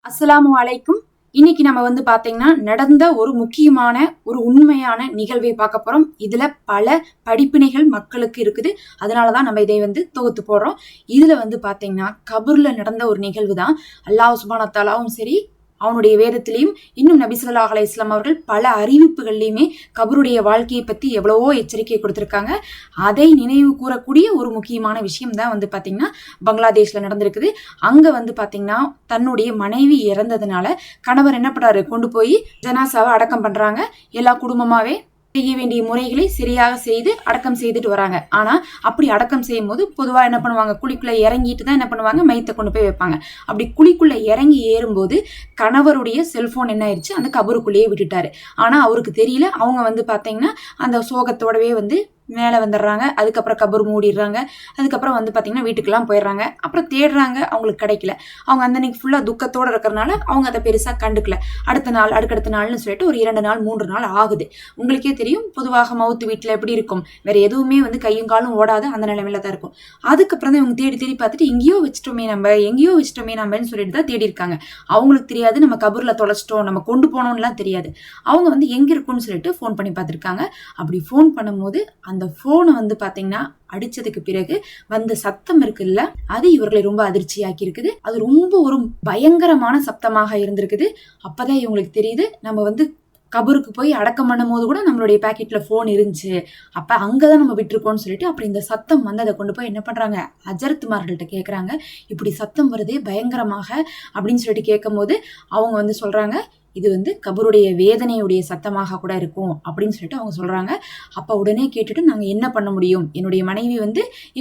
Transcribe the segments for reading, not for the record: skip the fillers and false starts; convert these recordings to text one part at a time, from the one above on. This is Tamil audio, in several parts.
அஸ்ஸலாமு அலைக்கும். இன்னைக்கு நம்ம பாத்தீங்கன்னா நடந்த ஒரு முக்கியமான ஒரு உண்மையான நிகழ்வை பார்க்க போறோம். இதுல பல படிப்பினைகள் மக்களுக்கு இருக்குது. அதனாலதான் நம்ம இதை தொகுத்து போடுறோம். இதுல பாத்தீங்கன்னா கபூர்ல நடந்த ஒரு நிகழ்வு தான். அல்லாஹ் சுப்ஹானஹு வ தஆலாவும் சரி, அவனுடைய வேதத்திலையும் இன்னும் நபி ஸல்லல்லாஹு அலைஹி வஸல்லம் அவர்கள் பல அறிவிப்புகள்லையுமே கபருடைய வாழ்க்கையை பத்தி எவ்வளவோ எச்சரிக்கை கொடுத்திருக்காங்க. அதை நினைவு கூறக்கூடிய ஒரு முக்கியமான விஷயம் தான் பாத்தீங்கன்னா பங்களாதேஷ்ல நடந்திருக்குது. அங்க பாத்தீங்கன்னா தன்னுடைய மனைவி இறந்ததுனால கணவர் என்ன பண்றாரு, கொண்டு போய் ஜனாசாவை அடக்கம் பண்றாங்க. எல்லா குடும்பமாவே செய்ய வேண்டிய முறைகளை சரியாக செய்து அடக்கம் செய்துட்டு வராங்க. ஆனா அப்படி அடக்கம் செய்யும் போது பொதுவா என்ன பண்ணுவாங்க, குழிக்குள்ள இறங்கிட்டு தான் என்ன பண்ணுவாங்க, மையத்தை கொண்டு போய் வைப்பாங்க. அப்படி குழிக்குள்ள இறங்கி ஏறும்போது கணவருடைய செல்போன் என்ன ஆயிடுச்சு, அந்த கபருக்குள்ளேயே விட்டுட்டாரு. ஆனா அவருக்கு தெரியல. அவங்க பாத்தீங்கன்னா அந்த சோகத்தோடவே மேலே வந்துடுறாங்க. அதுக்கப்புறம் கபர் மூடிடுறாங்க. அதுக்கப்புறம் பாத்தீங்கன்னா வீட்டுக்கெல்லாம் போயிடுறாங்க. அப்புறம் தேடுறாங்க, அவங்களுக்கு கிடைக்கல. அவங்க அன்னைக்கு ஃபுல்லா துக்கத்தோட இருக்கிறனால அவங்க அதை பெருசா கண்டுக்கல. அடுத்த நாள் அடுக்கடுத்த நாள்னு சொல்லிட்டு ஒரு 2 நாள் 3 நாள் ஆகுது. உங்களுக்கே தெரியும், பொதுவாக மவுத்து வீட்டுல எப்படி இருக்கும், வேற எதுவுமே கையும் காலும் ஓடாது, அந்த நிலைமையில தான் இருக்கும். அதுக்கப்புறம் தான் இவங்க தேடி தேடி பார்த்துட்டு எங்கேயோ வச்சுட்டோமே நம்மன்னு சொல்லிட்டு தான் தேடி இருக்காங்க. அவங்களுக்கு தெரியாது நம்ம கபூர்ல தொலைச்சிட்டோம், நம்ம கொண்டு போனோம்லாம் தெரியாது. அவங்க எங்க இருக்குன்னு சொல்லிட்டு ஃபோன் பண்ணி பார்த்துருக்காங்க. அப்படி ஃபோன் பண்ணும்போது அந்த போனை பாத்தீங்கன்னா அடிச்சதுக்கு பிறகு வந்த சத்தம் இருக்குல்ல, அது இவர்களை ரொம்ப அதிர்ச்சியாக்கி இருக்குது. அது ரொம்ப ஒரு பயங்கரமான சப்தமாக இருந்திருக்குது. அப்பதான் இவங்களுக்கு தெரியுது, நம்ம கபருக்கு போய் அடக்கம் பண்ணும் போது கூட நம்மளுடைய பாக்கெட்ல போன் இருந்துச்சு, அப்ப அங்கதான் நம்ம விட்டுருக்கோம்னு சொல்லிட்டு அப்புறம் இந்த சத்தம் அதை கொண்டு போய் என்ன பண்றாங்க, அஜரத்துமார்கள்ட்ட கேட்கறாங்க. இப்படி சத்தம் வருதே பயங்கரமாக அப்படின்னு சொல்லிட்டு கேட்கும் போது அவங்க சொல்றாங்க, இது கபருடைய வேதனையுடைய சத்தமாக கூட இருக்கும் அப்படின்னு சொல்லிட்டு அவங்க சொல்றாங்க. அப்ப உடனே கேட்டுட்டு நாங்க என்ன பண்ண முடியும், என்னுடைய மனைவி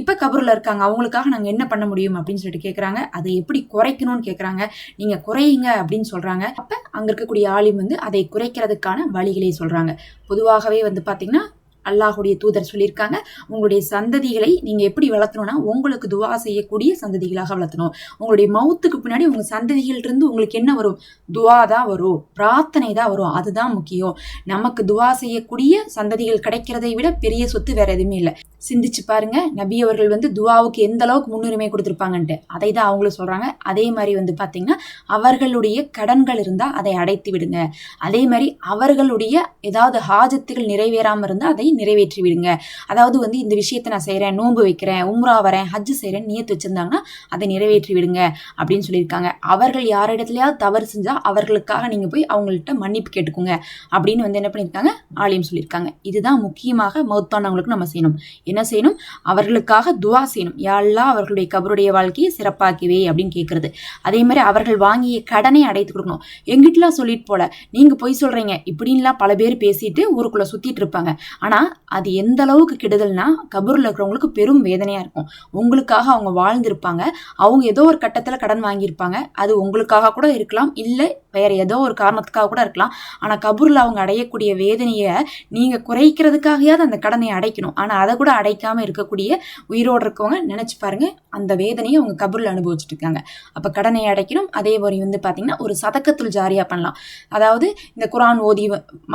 இப்ப கபருல இருக்காங்க, அவங்களுக்காக நாங்க என்ன பண்ண முடியும் அப்படின்னு சொல்லிட்டு கேக்குறாங்க. அதை எப்படி குறைக்கணும்னு கேக்குறாங்க. நீங்க குறையுங்க அப்படின்னு சொல்றாங்க. அப்ப அங்க இருக்கக்கூடிய ஆலிம் அதை குறைக்கிறதுக்கான வழிகளை சொல்றாங்க. பொதுவாகவே பாத்தீங்கன்னா அல்லாஹுடைய தூதர் சொல்லியிருக்காங்க, உங்களுடைய சந்ததிகளை நீங்க எப்படி வளர்த்தணும்னா உங்களுக்கு துவா செய்யக்கூடிய சந்ததிகளாக வளர்த்தணும். உங்களுடைய மவுத்துக்கு பின்னாடி உங்க சந்ததிகள் இருந்து உங்களுக்கு என்ன வரும், துவா தான் வரும், பிரார்த்தனை தான் வரும். அதுதான் முக்கியம். நமக்கு துவா செய்யக்கூடிய சந்ததிகள் கிடைக்கிறதை விட பெரிய சொத்து வேற எதுவுமே இல்லை. சிந்திச்சு பாருங்க, நபி அவர்கள் துவாவுக்கு எந்த அளவுக்கு முன்னுரிமை கொடுத்திருப்பாங்கன்ட்டு. அதை தான் அவங்களும் சொல்றாங்க. அதே மாதிரி பாத்தீங்கன்னா அவர்களுடைய கடன்கள் இருந்தா அதை அடைத்து விடுங்க. அதே மாதிரி அவர்களுடைய ஏதாவது ஹாஜத்துகள் நிறைவேறாம இருந்தா அதை நிறைவேற்றி விடுங்க. அதாவது இந்த விஷயத்தை நான் செய்யறேன், நோன்பு வைக்கிறேன், உம்ரா வரேன், ஹஜ் செய்யறேன் நியத்து வச்சிருந்தாங்கன்னா அதை நிறைவேற்றி விடுங்க அப்படின்னு சொல்லியிருக்காங்க. அவர்கள் யாரிடத்துலயாவது தவறு செஞ்சா அவர்களுக்காக நீங்க போய் அவங்கள்ட்ட மன்னிப்பு கேட்டுக்கோங்க அப்படின்னு என்ன பண்ணியிருக்காங்க, ஆலிம் சொல்லியிருக்காங்க. இதுதான் முக்கியமாக மௌத்தானவங்களுக்கு நம்ம செய்யணும். என்ன செய்யணும், அவர்களுக்காக துவா செய்யணும். யா அல்லாஹ் அவர்களுடைய கபருடைய வாழ்க்கையை சிறப்பாக்கிவே அப்படின்னு கேட்கறது. அதே மாதிரி அவர்கள் வாங்கிய கடனை அடைத்து கொடுக்கணும். எங்கிட்டலாம் சொல்லிட்டு போல, நீங்க பொய் சொல்றீங்க இப்படின்லாம் பல பேர் பேசிட்டு ஊருக்குள்ள சுத்திட்டு இருப்பாங்க. ஆனா அது எந்த அளவுக்கு கெடுதல்னா கபூர்ல இருக்கிறவங்களுக்கு பெரும் வேதனையா இருக்கும். உங்களுக்காக அவங்க வாழ்ந்திருப்பாங்க, அவங்க ஏதோ ஒரு கட்டத்துல கடன் வாங்கியிருப்பாங்க. அது உங்களுக்காக கூட இருக்கலாம், இல்ல வேற ஏதோ ஒரு காரணத்துக்காக கூட இருக்கலாம். ஆனா கபூர்ல அவங்க அடையக்கூடிய வேதனைய நீங்க குறைக்கிறதுக்காகயாவது அந்த கடனை அடைக்கணும். ஆனா அதை கூட அடைக்காம இருக்கக்கூடிய உயிரோடு இருக்கவங்க நினைச்சு பாருங்க, அந்த வேதனையை அவங்க கபூர்ல அனுபவிச்சுட்டு இருக்காங்க. அப்ப கடனை அடைக்கணும். அதே மாதிரி பாத்தீங்கன்னா ஒரு சதக்கத்துல் ஜாரியா பண்ணலாம். அதாவது இந்த குரான் ஓதி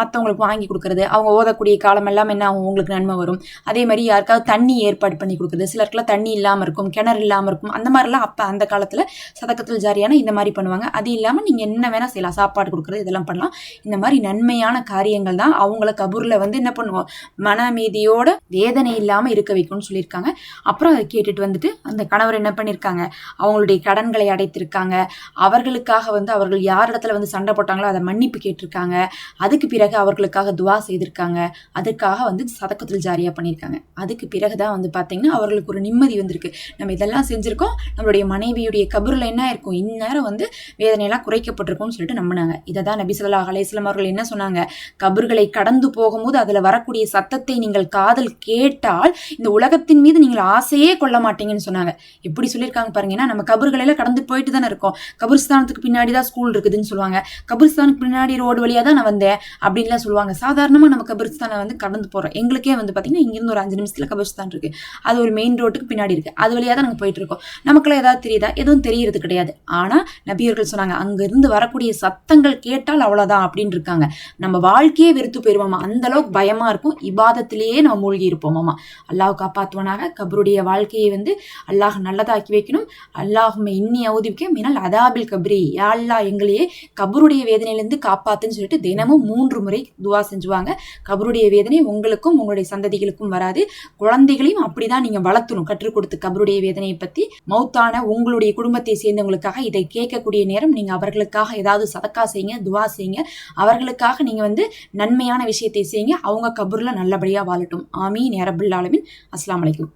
மற்றவங்களுக்கு வாங்கி கொடுக்கறது, அவங்க ஓதக்கூடிய காலம் எல்லாம் என்ன ஆகும், உங்களுக்கு நன்மை வரும். அதே மாதிரி யாருக்காவது தண்ணி ஏற்பாடு பண்ணி கொடுக்குறது, சிலருக்குலாம் தண்ணி இல்லாம இருக்கும், கிணறு இல்லாம இருக்கும், அந்த மாதிரிலாம் அப்ப அந்த காலத்துல சதக்கத்துல் ஜாரியான இந்த மாதிரி பண்ணுவாங்க. அது இல்லாம நீங்க என்ன வேணா செய்யலாம், சாப்பாடு கொடுக்குறது இதெல்லாம் பண்ணலாம். இந்த மாதிரி நன்மையான காரியங்கள் தான் அவங்கள கபூர்ல என்ன பண்ணுவோம், மன அமைதியோட வேதனை இல்லாம இருக்க வைக்கும்னு சொல்லியிருக்காங்க. அப்புறம் அதை கேட்டுட்டு அந்த கணவர் என்ன பண்ணிருக்காங்க, அவங்களுடைய கடன்களை அடைத்திருக்காங்க. அவர்களுக்காக அவர்கள் யார் இடத்துல சண்டை போட்டாங்களோ அதை மன்னிப்பு கேட்டிருக்காங்க. அதுக்கு பிறகு அவர்களுக்காக துவா செய்திருக்காங்க. அதுக்காக சதக்கத்துல் ஜாரியா பண்ணியிருக்காங்க. அதுக்கு பிறகுதான் பாத்தீங்கன்னா அவர்களுக்கு ஒரு நிம்மதி வந்திருக்கு. நம்ம இதெல்லாம் செஞ்சிருக்கோம், நம்மளுடைய மனைவியுடைய கபூர்ல என்ன இருக்கும், இந்நேரம் வேதனையெல்லாம் குறைக்கப்பட்டிருக்கும்னு சொல்லிட்டு நம்பினாங்க. இதை தான் நபி ஸல்லல்லாஹு அலைஹி வஸல்லம் அவர்கள் என்ன சொன்னாங்க, கபர்களை கடந்து போகும்போது அதுல வரக்கூடிய சத்தத்தை நீங்கள் காதல் கேட்டால் இந்த உலகத்தின் மீது நீங்கள் ஆசையே கொள்ள மாட்டீங்கன்னு சொன்னாங்க. எப்படி சொல்லியிருக்காங்க பாருங்க. ஏன்னா நம்ம கபர்களையில கடந்து போயிட்டு தானே இருக்கோம். கபர்ஸ்தானத்துக்கு பின்னாடிதான் ஸ்கூல் இருக்குதுன்னு சொல்லுவாங்க, கபர்ஸ்தானுக்கு பின்னாடி ரோடு வழியா தான் நான் வந்தேன் அப்படின்லாம் சொல்லுவாங்க. சாதாரணமா நம்ம கபர்ஸ்தானை கடந்து போறோம். எங்களுக்கே பாத்தீங்கன்னா இங்கிருந்து ஒரு 5 நிமிஷத்துல கபர்ஸ்தான் இருக்கு. அது ஒரு மெயின் ரோட்டுக்கு பின்னாடி இருக்கு. அது வழியா தான் நாங்க போயிட்டு இருக்கோம். நமக்குள்ள ஏதாவது தெரியுதா, எதுவும் தெரியறது கிடையாது. ஆனா நபியர்கள் சொன்னாங்க, அங்க இருந்து வரக்கூடிய அழுகக்கூடிய சத்தங்கள் கேட்டால் அவ்வளவுதான் அப்படின்னு இருக்காங்க. நம்ம வாழ்க்கையே வெறுத்து போயிருவோமா, அந்த அளவுக்கு பயமா இருக்கும். இபாதத்திலேயே நம்ம மூழ்கி இருப்போமாமா. அல்லாஹ் காப்பாற்றுவனாக. கபருடைய வாழ்க்கையை வந்து அல்லாஹ் நல்லதாக்கி வைக்கணும். அல்லாஹும்ம இன்னி அவுதுபிக்க மினல் அதாபில் கப்ரி, யா அல்லாஹ் எங்களையே கபருடைய வேதனையிலிருந்து காப்பாத்துன்னு சொல்லிட்டு தினமும் 3 முறை துவா செஞ்சுவாங்க. கபருடைய வேதனை உங்களுக்கும் உங்களுடைய சந்ததிகளுக்கும் வராது. குழந்தைகளையும் அப்படிதான் நீங்க வளர்த்தணும், கற்றுக் கொடுத்து கபருடைய வேதனையை பத்தி. மௌத்தான உங்களுடைய குடும்பத்தை சேர்ந்தவங்களுக்காக இதை கேட்கக்கூடிய நேரம் நீங்க அவர்களுக்காக ஏதாவது சதக்கா செய்யுங்க, துவா செய்யுங்க. அவர்களுக்காக நீங்க வந்து நன்மையான விஷயத்தை செய்யுங்க. அவங்க கபூர்ல நல்லபடியா வாழட்டும். ஆமீன் யா ரப்பல் ஆலமீன். அஸ்ஸலாமு அலைக்கும்.